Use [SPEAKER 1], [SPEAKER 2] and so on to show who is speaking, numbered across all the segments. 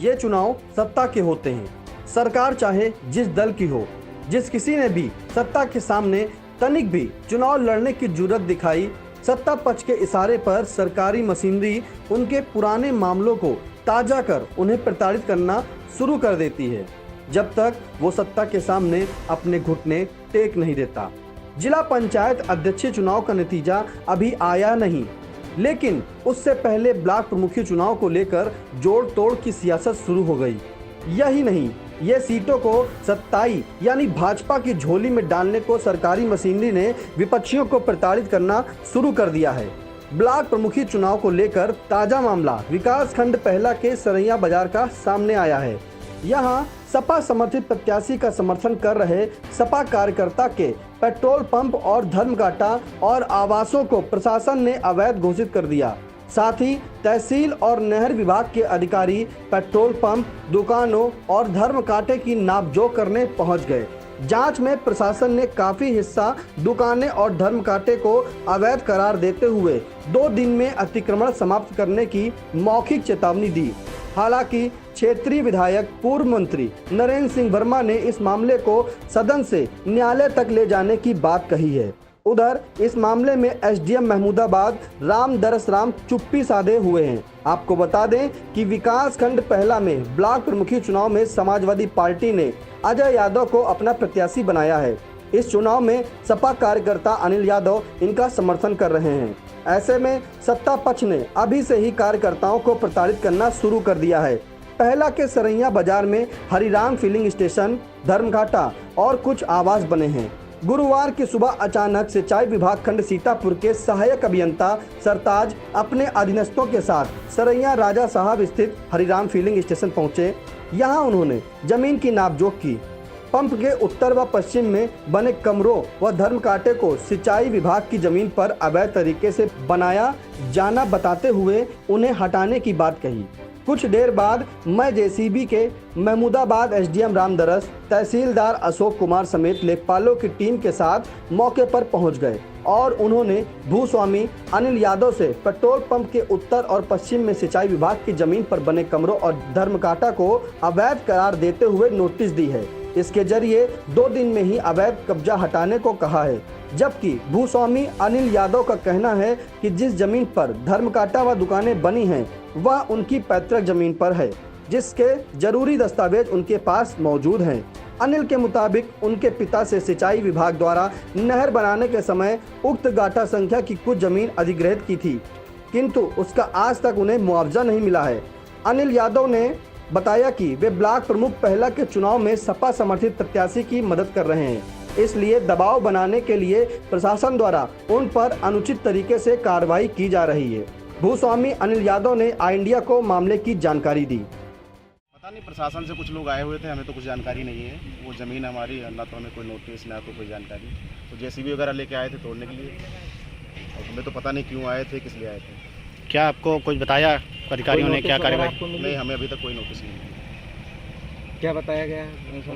[SPEAKER 1] ये चुनाव सत्ता के होते हैं। सरकार चाहे जिस दल की हो, जिस किसी ने भी सत्ता के सामने तनिक भी चुनाव लड़ने की जुर्रत दिखाई, सत्ता पक्ष के इशारे पर सरकारी मशीनरी उनके पुराने मामलों को ताजा कर उन्हें प्रताड़ित करना शुरू कर देती है, जब तक वो सत्ता के सामने अपने घुटने टेक नहीं देता। जिला पंचायत अध्यक्षीय चुनाव का नतीजा अभी आया नहीं, लेकिन उससे पहले ब्लॉक प्रमुखीय चुनाव को लेकर जोड़ तोड़ की सियासत शुरू हो गई। यही नहीं, ये सीटों को सत्ताई यानी भाजपा की झोली में डालने को सरकारी मशीनरी ने विपक्षियों को प्रताड़ित करना शुरू कर दिया है। ब्लॉक प्रमुखीय चुनाव को लेकर ताजा मामला विकास खंड पहला के सरैया बाजार का सामने आया है। यहाँ सपा समर्थित प्रत्याशी का समर्थन कर रहे सपा कार्यकर्ता के पेट्रोल पंप और धर्मघाटा और आवासों को प्रशासन ने अवैध घोषित कर दिया। साथ ही तहसील और नहर विभाग के अधिकारी पेट्रोल पंप, दुकानों और धर्मकांटे की नापजोख करने पहुंच गए। जांच में प्रशासन ने काफी हिस्सा दुकानें और धर्मकांटे को अवैध करार देते हुए 2 दिन में अतिक्रमण समाप्त करने की मौखिक चेतावनी दी। हालांकि क्षेत्रीय विधायक पूर्व मंत्री नरेंद्र सिंह वर्मा ने इस मामले को सदन से न्यायालय तक ले जाने की बात कही है। उधर इस मामले में एसडीएम महमूदाबाद राम दरस राम चुप्पी साधे हुए हैं। आपको बता दें कि विकास खंड पहला में ब्लॉक प्रमुखीय चुनाव में समाजवादी पार्टी ने अजय यादव को अपना प्रत्याशी बनाया है। इस चुनाव में सपा कार्यकर्ता अनिल यादव इनका समर्थन कर रहे हैं। ऐसे में सत्ता पक्ष ने अभी से ही कार्यकर्ताओं को प्रताड़ित करना शुरू कर दिया है। पहला के सरैया बाजार में हरिराम फिलिंग स्टेशन, धर्मघाटा और कुछ आवास बने हैं। गुरुवार की सुबह अचानक सिंचाई विभाग खंड सीतापुर के सहायक अभियंता सरताज अपने अधीनस्थों के साथ सरैया राजा साहब स्थित हरिराम फिलिंग स्टेशन पहुंचे। यहां उन्होंने जमीन की नापजोख की। पंप के उत्तर व पश्चिम में बने कमरों व धर्मकांटे को सिंचाई विभाग की जमीन पर अवैध तरीके से बनाया जाना बताते हुए उन्हें हटाने की बात कही। कुछ देर बाद मैं जेसीबी के महमूदाबाद एसडीएम रामदरस, तहसीलदार अशोक कुमार समेत लेखपालों की टीम के साथ मौके पर पहुंच गए और उन्होंने भूस्वामी अनिल यादव से पेट्रोल पंप के उत्तर और पश्चिम में सिंचाई विभाग की जमीन पर बने कमरों और धर्मकांटा को अवैध करार देते हुए नोटिस दी है। इसके जरिए 2 दिन में ही अवैध कब्जा हटाने को कहा है। जबकि भूस्वामी अनिल यादव का कहना है कि जिस जमीन पर धर्मकांटा व दुकानें बनी हैं वह उनकी पैतृक जमीन पर है, जिसके जरूरी दस्तावेज उनके पास मौजूद हैं। अनिल के मुताबिक उनके पिता से सिंचाई विभाग द्वारा नहर बनाने के समय उक्त गाटा संख्या की कुछ जमीन अधिग्रहित की थी, किंतु उसका आज तक उन्हें मुआवजा नहीं मिला है। अनिल यादव ने बताया कि वे ब्लॉक प्रमुख पहला के चुनाव में सपा समर्थित प्रत्याशी की मदद कर रहे हैं, इसलिए दबाव बनाने के लिए प्रशासन द्वारा उन पर अनुचित तरीके से कार्रवाई की जा रही है। भूस्वामी अनिल यादव ने आई इंडिया को मामले की जानकारी दी।
[SPEAKER 2] पता नहीं, प्रशासन से कुछ लोग आए हुए थे, हमें तो कुछ जानकारी नहीं है। वो ज़मीन हमारी, ना तो हमें कोई नोटिस ना तो कोई जानकारी। तो जेसीबी वगैरह लेके आए थे तोड़ने के लिए, और हमें तो पता नहीं क्यों आए थे, किस लिए आए थे।
[SPEAKER 3] क्या आपको कुछ बताया अधिकारियों ने, क्या कार्रवाई?
[SPEAKER 2] नहीं, हमें अभी तक कोई नोटिस नहीं है।
[SPEAKER 4] क्या बताया गया?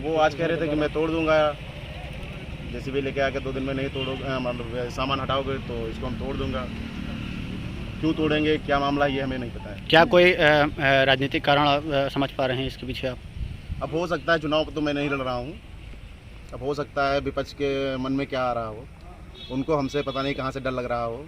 [SPEAKER 2] वो आज कह रहे थे कि मैं तोड़ दूंगा, जेसीबी लेके आके 2 दिन में नहीं तोड़ोगे, मतलब सामान हटाओगे तो इसको हम तोड़ दूंगा। क्यों तोड़ेंगे, क्या मामला, ये हमें नहीं पता है।
[SPEAKER 3] क्या कोई राजनीतिक कारण समझ पा रहे हैं इसके पीछे आप?
[SPEAKER 2] अब हो सकता है, चुनाव तो मैं नहीं लड़ रहा हूँ, अब हो सकता है विपक्ष के मन में क्या आ रहा हो, उनको हमसे पता नहीं कहाँ से डर लग रहा हो।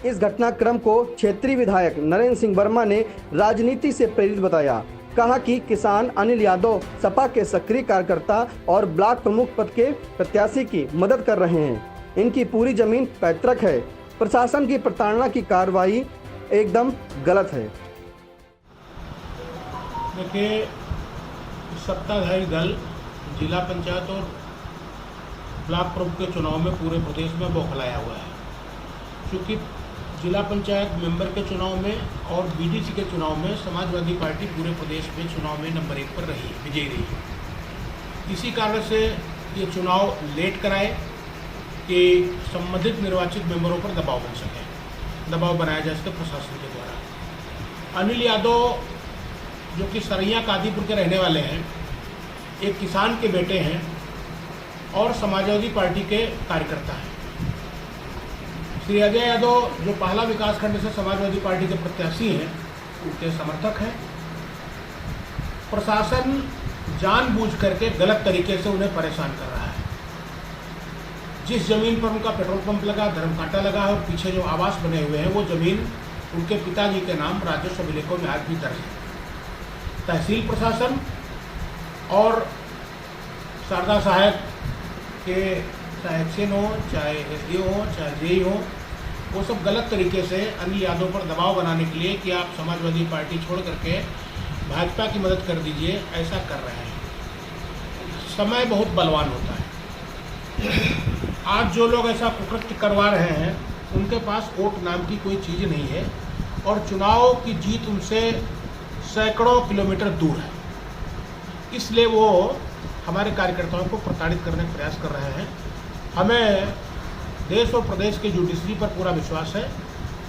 [SPEAKER 1] इस घटनाक्रम को क्षेत्रीय विधायक नरेंद्र सिंह वर्मा ने राजनीति से प्रेरित बताया। कहा कि किसान अनिल यादव सपा के सक्रिय कार्यकर्ता और ब्लॉक प्रमुख पद के प्रत्याशी की मदद कर रहे हैं। इनकी पूरी जमीन पैतृक है। प्रशासन की प्रताड़ना की कार्रवाई एकदम गलत है।
[SPEAKER 5] देखिए, सत्ताधारी दल जिला पंचायत और ब्लॉक प्रमुख के चुनाव में पूरे प्रदेश में बौखलाया हुआ है। क्योंकि जिला पंचायत मेंबर के चुनाव में और बीडीसी के चुनाव में समाजवादी पार्टी पूरे प्रदेश में चुनाव में नंबर 1 पर रही, विजयी रही। इसी कारण से ये चुनाव लेट कराए कि संबंधित निर्वाचित मेंबरों पर दबाव बन सके, दबाव बनाया जा सके प्रशासन के द्वारा। अनिल यादव जो कि सरैया कादीपुर के रहने वाले हैं, एक किसान के बेटे हैं और समाजवादी पार्टी के कार्यकर्ता हैं। श्री अजय यादव जो पहला विकास खंड से समाजवादी पार्टी के प्रत्याशी हैं, उनके समर्थक हैं प्रशासन जानबूझ करके गलत तरीके से उन्हें परेशान कर रहा है। जिस ज़मीन पर उनका पेट्रोल पंप लगा, धर्मकांटा लगा है और पीछे जो आवास बने हुए हैं वो ज़मीन उनके पिताजी के नाम राजस्व अभिलेखों में आज भी दर्ज है। तहसील प्रशासन और शारदा सहायक के चाहे एक्शन हो, चाहे एसडीओ हो, चाहे जेई हो, वो सब गलत तरीके से अनिल यादव पर दबाव बनाने के लिए कि आप समाजवादी पार्टी छोड़ करके भाजपा की मदद कर दीजिए, ऐसा कर रहे हैं। समय बहुत बलवान होता है। आज जो लोग ऐसा कुकृत्य करवा रहे हैं उनके पास वोट नाम की कोई चीज़ नहीं है और चुनाव की जीत उनसे सैकड़ों किलोमीटर दूर है। इसलिए वो हमारे कार्यकर्ताओं को प्रताड़ित करने का प्रयास कर रहे हैं। हमें देश और प्रदेश के जुडिशरी पर पूरा विश्वास है।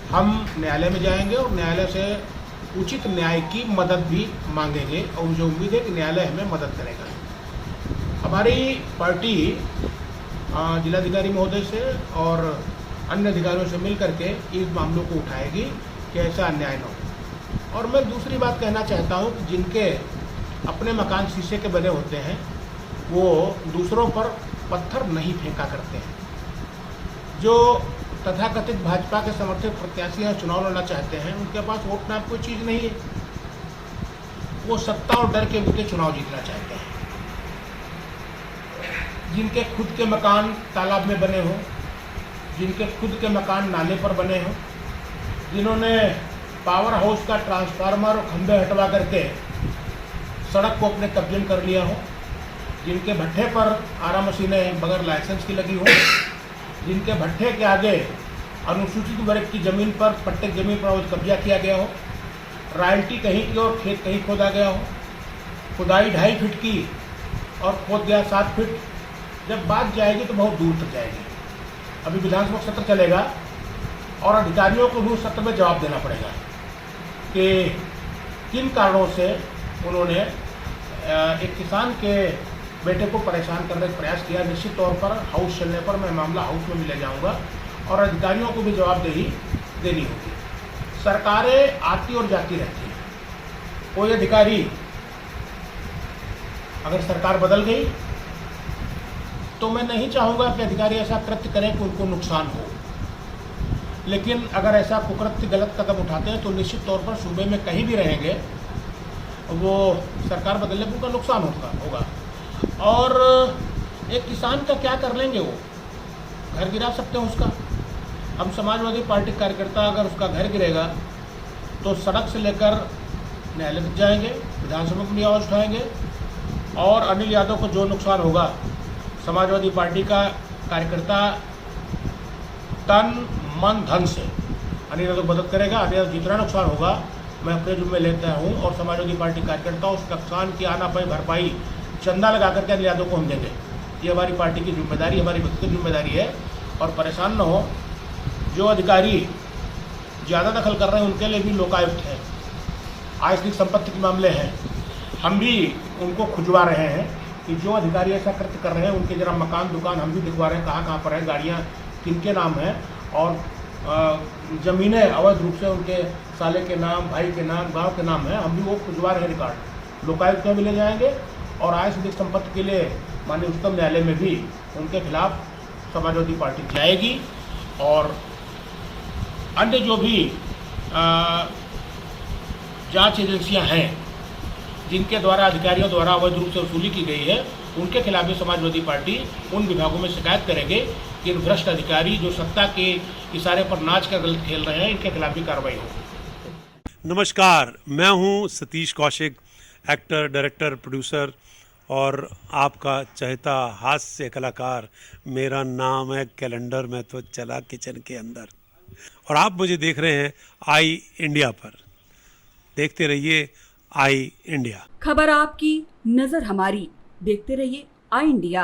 [SPEAKER 5] हम न्यायालय में जाएंगे और न्यायालय से उचित न्याय की मदद भी मांगेंगे और मुझे उम्मीद है कि न्यायालय हमें मदद करेगा। हमारी पार्टी जिलाधिकारी महोदय से और अन्य अधिकारियों से मिल करके इस मामलों को उठाएगी कि ऐसा अन्याय न हो। और मैं दूसरी बात कहना चाहता हूँ कि जिनके अपने मकान शीशे के बने होते हैं वो दूसरों पर पत्थर नहीं फेंका करते हैं। जो तथाकथित भाजपा के समर्थित प्रत्याशी हैं, चुनाव लड़ना चाहते हैं, उनके पास वोट नाम कोई चीज़ नहीं है। वो सत्ता और डर के बीच चुनाव जीतना चाहते हैं। जिनके खुद के मकान तालाब में बने हों, जिनके खुद के मकान नाले पर बने हों, जिन्होंने पावर हाउस का ट्रांसफार्मर और खंभे हटवा करके सड़क को अपने कब्जे में कर लिया हो, जिनके भट्ठे पर आरा मशीनें बगैर लाइसेंस की लगी हो, जिनके भट्ठे के आगे अनुसूचित वर्ग की ज़मीन पर पट्टे ज़मीन पर कब्जा किया गया हो, रॉयल्टी कहीं की और खेत कहीं खोदा गया हो, खुदाई 2.5 फीट की और खोद गया 7 फीट। जब बात जाएगी तो बहुत दूर तक जाएगी। अभी विधानसभा सत्र चलेगा और अधिकारियों को भी उस सत्र में जवाब देना पड़ेगा कि किन कारणों से उन्होंने एक किसान के बेटे को परेशान करने का प्रयास किया। निश्चित तौर पर हाउस चलने पर मैं मामला हाउस में भी ले जाऊँगा और अधिकारियों को भी जवाबदेही देनी होगी। सरकारें आती और जाती रहती हैं। कोई अधिकारी, अगर सरकार बदल गई तो मैं नहीं चाहूँगा कि अधिकारी ऐसा कृत्य करें कि उनको नुकसान हो, लेकिन अगर ऐसा कुकृत्य गलत कदम उठाते हैं तो निश्चित तौर पर सूबे में कहीं भी रहेंगे वो सरकार बदलने पर उनका नुकसान होगा। और एक किसान का क्या कर लेंगे, वो घर गिरा सकते हैं उसका। हम समाजवादी पार्टी कार्यकर्ता अगर उसका घर गिरेगा तो सड़क से लेकर न्यायालय तक जाएंगे, विधानसभा में भी आवाज़ उठाएंगे और अनिल यादव को जो नुकसान होगा, समाजवादी पार्टी का कार्यकर्ता तन मन धन से अनिल यादव मदद करेगा। अनिल यादव जितना नुकसान होगा मैं अपने जिम्मे लेता हूँ और समाजवादी पार्टी कार्यकर्ता उस नुकसान की आना पाई भरपाई चंदा लगा करके अनिल यादव को हम देंगे। ये हमारी पार्टी की जिम्मेदारी, हमारी व्यक्तिगत जिम्मेदारी है। और परेशान न हो, जो अधिकारी ज़्यादा दखल कर रहे हैं उनके लिए भी लोकायुक्त है, आयस्तिक संपत्ति के मामले हैं, हम भी उनको खुजवा रहे हैं कि जो अधिकारी ऐसा कृत्य कर रहे हैं उनके जरा मकान दुकान हम भी दिखवा रहे हैं, कहाँ पर है, गाड़ियाँ किनके नाम हैं और ज़मीनें अवैध रूप से उनके साले के नाम, भाई के नाम, गांव के नाम है, हम भी वो खुजवा रहे हैं रिकॉर्ड। लोकायुक्त में भी ले जाएंगे और आयस्तिक संपत्ति के लिए माननीय उच्चतम न्यायालय में भी उनके खिलाफ समाजवादी पार्टी जाएगी। और अन्य जो भी जांच एजेंसियां हैं जिनके द्वारा अधिकारियों द्वारा अवैध रूप से वसूली की गई है, उनके खिलाफ भी समाजवादी पार्टी उन विभागों में शिकायत करेंगे कि इन भ्रष्ट अधिकारी जो सत्ता के इशारे पर नाच कर गलत खेल रहे हैं, इनके खिलाफ भी कार्रवाई हो।
[SPEAKER 4] नमस्कार, मैं हूं Satish Kaushik, actor, director, producer और आपका चहेता हास्य कलाकार। मेरा नाम है कैलेंडर में तो चला किचन के अंदर और आप मुझे देख रहे हैं आई इंडिया पर। देखते रहिए आई इंडिया।
[SPEAKER 6] खबर आपकी, नजर हमारी। देखते रहिए आई इंडिया।